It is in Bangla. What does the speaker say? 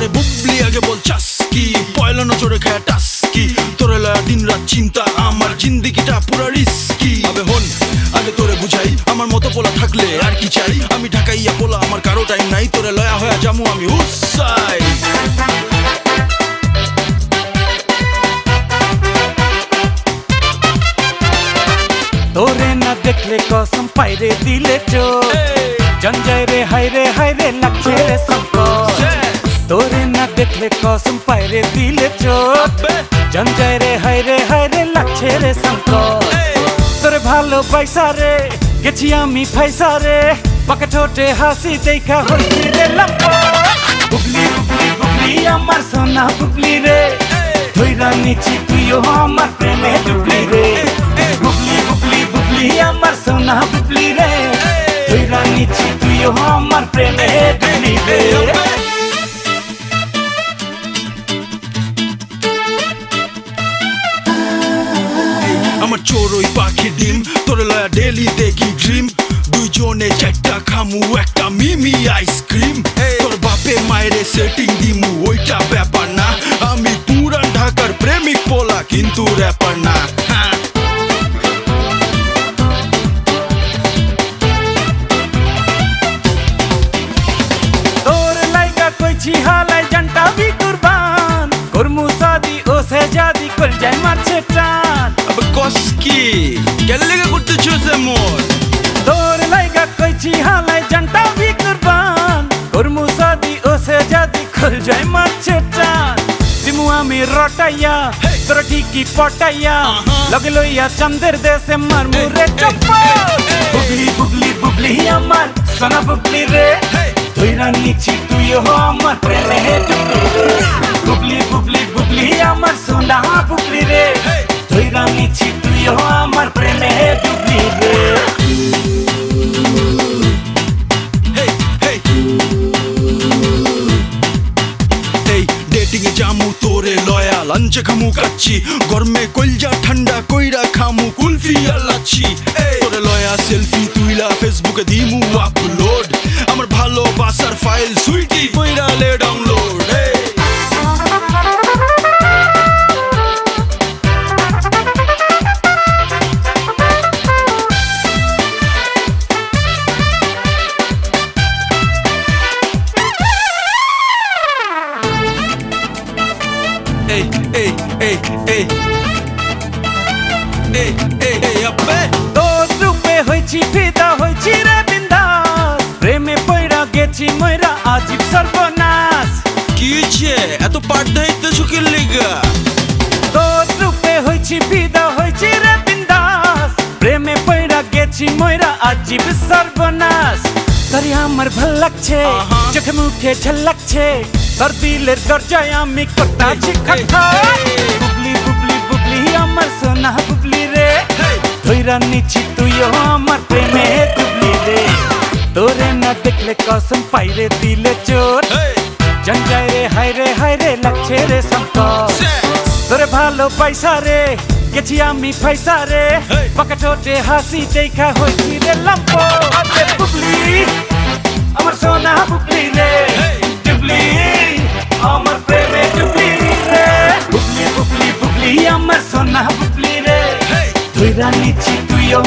আরে বুবলি আগে বল চাস কি পয়লা নজরে খায় টাস কি তোরে লয়া দিন রাত চিন্তা আমার জিন্দিগিটা পুরা রিস্কি আবে হন আগে তোরে বুঝাই আমার মতো পোলা থাকলে আর কি চাই আমি ঢাকাইয়া পোলা আমার কারো টাইম নাই তোরে লয়া হয়ে জামু আমি উসাই তোরে না দেখলে কসম পাইরে দিলে চোখ জঞ্জায় রে হায় রে লাগছে রে সংকট তোরে না দেখলে কসম পাইরে দিলে চোখ জঞ্জায় রে হায় রে লাগছে রে সংকট তোরে ভালো পয়সা রে গেছি আমি ফাইসা রে পাকা ঠোঁটে হাসি দেখা হইছি রে লম্পট বুবলি বুবলি বুবলি আমার সোনা বুবলি রে ধইরা নিছি তুইও আমার প্রেমে ডুবলি রে বুবলি বুবলি বুবলি আমার সোনা বুবলি রে ধইরা নিছি তুইও আমার প্রেমে ডুবলি রে আমার চোরই পাখি ডিম তোরে লয়া ডেলি দেখি ড্রিম দুইজনে চারটা খামু একটা মিমি আইসক্রিম তোর বাপে মায়েরে সেটিং দিমু ওইটা ব্যাপার না আমি পুরান ঢাকার প্রেমিক পোলা কিন্তু র্যাপার না তোর লাইগা কইছি হালাই জানটা বি কুরবান করমু সাদি ও সে জাদি কল যায় মারছে টান আবে কসকি কেলেগা করতেছ এমন তোর লাইগা কইছি হালাই জানটা বি কুরবান করমু সাদি ও সে জাদি কল যায় মারছে টান দিমু আমি রটাইয়া তোর ঠিকই পটাইয়া লগে লইয়া চন্দের দেশে মারমু রে চপ্পা বুবলি বুবলি বুবলি আমার সোনা বুবলি রে ধইরা নিছি তুইও আমার প্রেমে ডুবলি রে বুবলি বুবলি বুবলি আমার সোনা বুবলি রে ধইরা নিছি তুইও আমার প্রেমে ডুবলি রে জামু তোরে লয়া লাঞ্চে খামু কাচ্ছি গরমে কলজা ঠান্ডা কইরা খামু কুলফি আর লাচ্ছি তোরে লয়া সেলফি তুইলা ফেসবুকে দিমু আপলোড আমার ভালোবাসার ফাইল সুইটি কইরা লে ডাউনলোড তোর রূপে হইছি ফিদা হইছি রে বিন্দাস প্রেমে পইরা গেছি মইরা আজীব সর্বনাশ কি হইছে এত পার্ট হইতেছ কি লিগা তোর রূপে হইছি ফিদা হইছি রে বিন্দাস প্রেমে পইরা গেছি মইরা আজীব সর্বনাশ তোরে আমার ভাল লাগছে চোখে মুখে ঝলকছে তোর দিলের দরজায় আমি করতাছি খটখট বুবলি বুবলি বুবলি আমার সোনা বুবলি রে ধইরা নিছি তুইও আমার প্রেমে ডুবলি রে তোরে না দেখলে কসম পাইরে দিলে চোট জঞ্জায় রে হায় রে লাগছে রে সংকট তোরে ভালো পয়সা রে গেছি আমি ফাইসা রে পাকা ঠোঁটে হাসি দেখা হইছি রে লম্পট বুবলি আমার সোনা বুবলি রে ডুবলি আমার প্রেমে ডুবলি রে বুবলি বুবলি বুবলি আমার সোনা বুবলি রে ধইরা নিছি তুইও